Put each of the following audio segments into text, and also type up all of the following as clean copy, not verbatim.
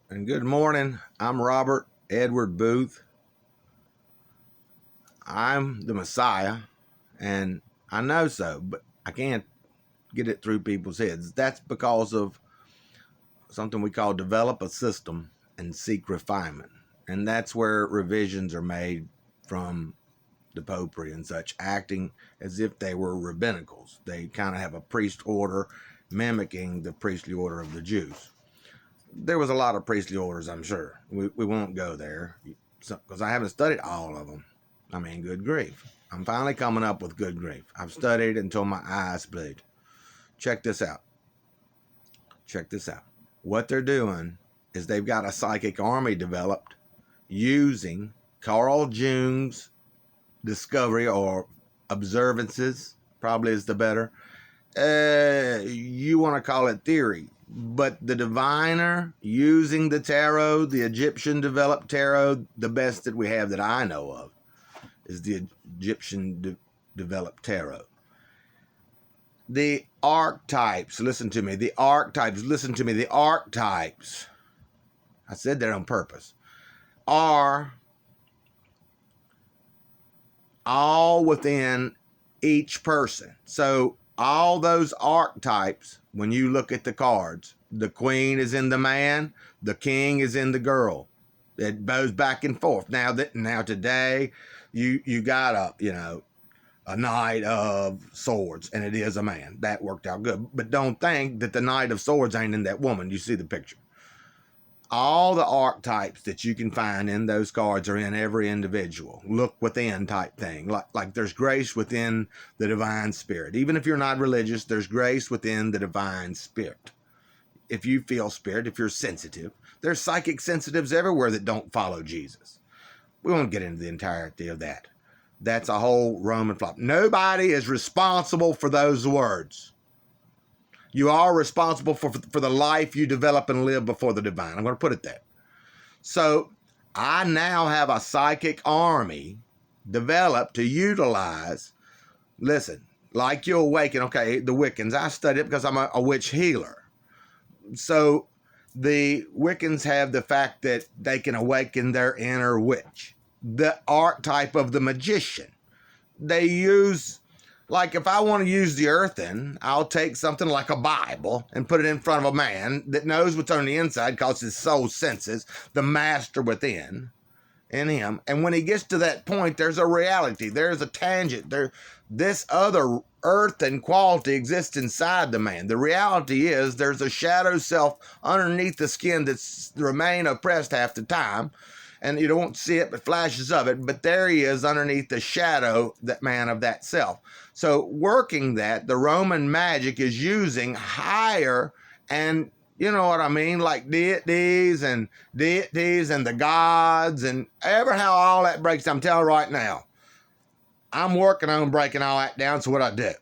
And good morning. I'm Robert Edward Booth. I'm the Messiah, and I know so, but I can't get it through people's heads. That's because of something we call develop a system and seek refinement. And that's where revisions are made from the popery and such, acting as if they were rabbinicals. They kind of have a priest order mimicking the priestly order of the Jews. There was a lot of priestly orders, I'm sure. We won't go there because I haven't studied all of them. I mean, good grief. I'm finally coming up with good grief. I've studied until my eyes bleed. Check this out. Check this out. What they're doing is they've got a psychic army developed using Carl Jung's discovery or observances, probably is the better. You want to call it theory. But the diviner using the tarot, the Egyptian developed tarot, the best that we have that I know of is the Egyptian developed tarot. The archetypes, listen to me, the archetypes, I said that on purpose, are all within each person. So all those archetypes, when you look at the cards, the queen is in the man, the king is in the girl. It goes back and forth. Now today, you got a knight of swords, and it is a man. That worked out good. But don't think that the knight of swords ain't in that woman. You see the picture. All the archetypes that you can find in those cards are in every individual. Look within type thing. Like there's grace within the divine spirit. Even if you're not religious, there's grace within the divine spirit. If you feel spirit, if you're sensitive, there's psychic sensitives everywhere that don't follow Jesus. We won't get into the entirety of that. That's a whole Roman flop. Nobody is responsible for those words. You are responsible for the life you develop and live before the divine. I'm going to put it there. So I now have a psychic army developed to utilize, listen, like you awaken, okay, the Wiccans. I studied it because I'm a witch healer. So the Wiccans have the fact that they can awaken their inner witch. The archetype of the magician. They use... Like if I want to use the earthen, I'll take something like a Bible and put it in front of a man that knows what's on the inside because his soul senses the master within in him. And when he gets to that point, there's a reality. There's a tangent. This other earthen quality exists inside the man. The reality is there's a shadow self underneath the skin that's remain oppressed half the time. And you don't see it, but flashes of it. But there he is underneath the shadow, that man of that self. So working that, the Roman magic is using higher and, you know what I mean, like deities and the gods and ever how all that breaks. I'm telling you right now, I'm working on breaking all that down. So what I do,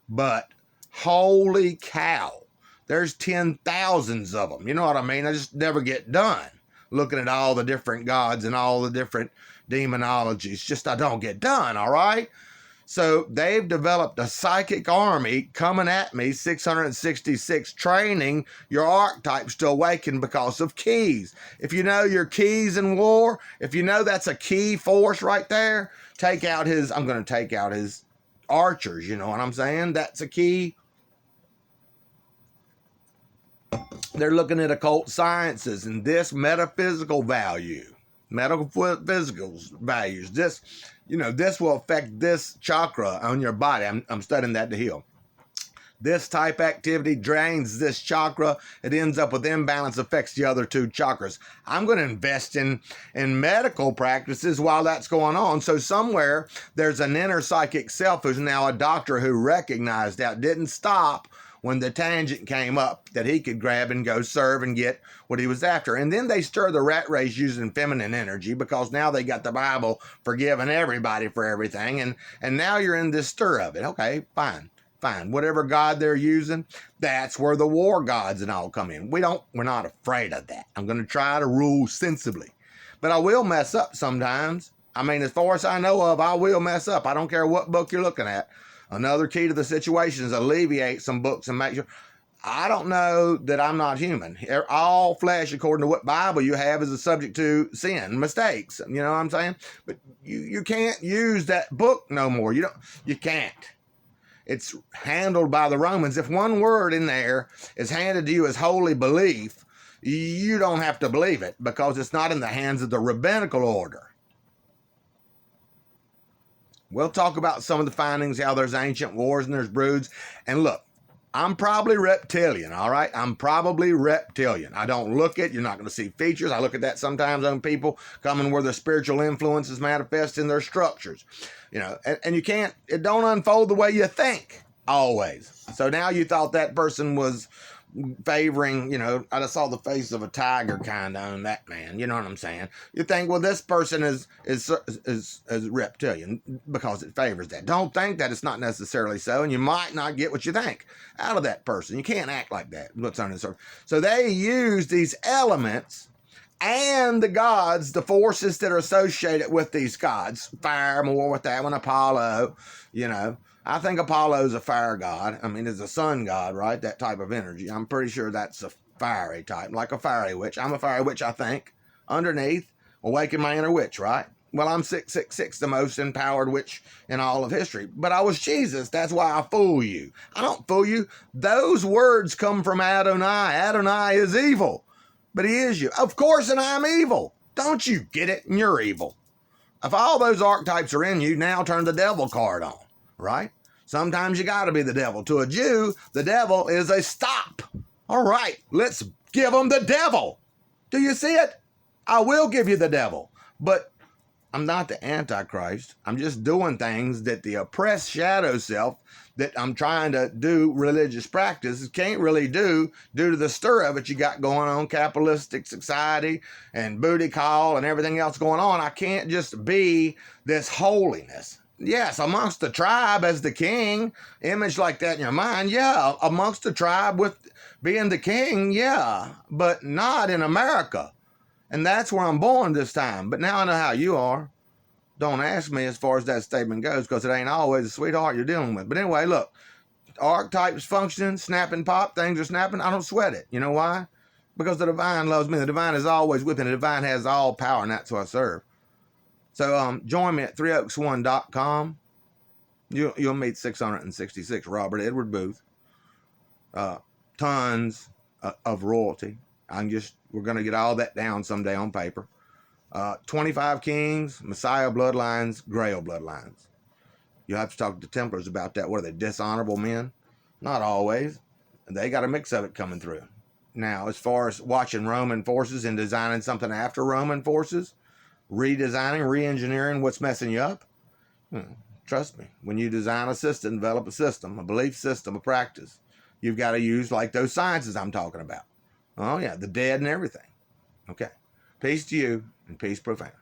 but holy cow, there's 10,000s of them. You know what I mean? I just never get done looking at all the different gods and all the different demonologies. Just I don't get done, all right? So they've developed a psychic army coming at me, 666, training your archetypes to awaken because of keys. If you know your keys in war, if you know that's a key force right there, I'm going to take out his archers, you know what I'm saying? That's a key. They're looking at occult sciences and this metaphysical values. This will affect this chakra on your body. I'm studying that to heal. This type activity drains this chakra. It ends up with imbalance, affects the other two chakras. I'm going to invest in medical practices while that's going on. So somewhere there's an inner psychic self who's now a doctor who recognized that, didn't stop when the tangent came up, that he could grab and go serve and get what he was after. And then they stir the rat race using feminine energy because now they got the Bible forgiving everybody for everything. And now you're in this stir of it. Okay, fine. Whatever God they're using, that's where the war gods and all come in. We're not afraid of that. I'm going to try to rule sensibly. But I will mess up sometimes. I mean, as far as I know of, I will mess up. I don't care what book you're looking at. Another key to the situation is alleviate some books and make sure. I don't know that I'm not human. All flesh, according to what Bible you have, is a subject to sin, mistakes. You know what I'm saying? But you can't use that book no more. You can't. It's handled by the Romans. If one word in there is handed to you as holy belief, you don't have to believe it because it's not in the hands of the rabbinical order. We'll talk about some of the findings, how there's ancient wars and there's broods. And look, I'm probably reptilian, all right? I'm probably reptilian. I don't look it. You're not going to see features. I look at that sometimes on people coming where the spiritual influences manifest in their structures. You know, and you can't, it don't unfold the way you think always. So now you thought that person was favoring, you know, I just saw the face of a tiger kind of on that man. You know what I'm saying? You think, well, this person is reptilian because it favors that. Don't think that it's not necessarily so, and you might not get what you think out of that person. You can't act like that. What's on the surface? So they use these elements and the gods, the forces that are associated with these gods. Fire, more with that one. Apollo, you know. I think Apollo's a fire god. I mean, it's a sun god, right? That type of energy. I'm pretty sure that's a fiery type, like a fiery witch. I'm a fiery witch, I think. Underneath, awaken my inner witch, right? Well, I'm 666, the most empowered witch in all of history. But I was Jesus. That's why I fool you. I don't fool you. Those words come from Adonai. Adonai is evil, but he is you. Of course, and I'm evil. Don't you get it? And you're evil. If all those archetypes are in you, now turn the devil card on. Right? Sometimes you got to be the devil. To a Jew, the devil is a stop. All right, let's give them the devil. Do you see it? I will give you the devil. But I'm not the Antichrist. I'm just doing things that the oppressed shadow self that I'm trying to do religious practices can't really do due to the stir of it you got going on, capitalistic society and booty call and everything else going on. I can't just be this holiness. Yes, amongst the tribe as the king, image like that in your mind, yeah, amongst the tribe with being the king, yeah, but not in America. And that's where I'm born this time. But now I know how you are. Don't ask me as far as that statement goes because it ain't always a sweetheart you're dealing with. But anyway, look, archetypes functioning, snapping pop, things are snapping. I don't sweat it. You know why? Because the divine loves me. The divine is always with me. The divine has all power, and that's who I serve. So join me at 3x1.com. You'll meet 666 Robert Edward Booth. Tons of royalty. We're going to get all that down someday on paper. 25 kings, Messiah bloodlines, Grail bloodlines. You'll have to talk to the Templars about that. What are they, dishonorable men? Not always. They got a mix of it coming through. Now, as far as watching Roman forces and designing something after Roman forces, redesigning, re-engineering what's messing you up? Trust me, when you design a system, develop a system, a belief system, a practice, you've got to use like those sciences I'm talking about. Oh yeah, the dead and everything. Okay. Peace to you and peace profound.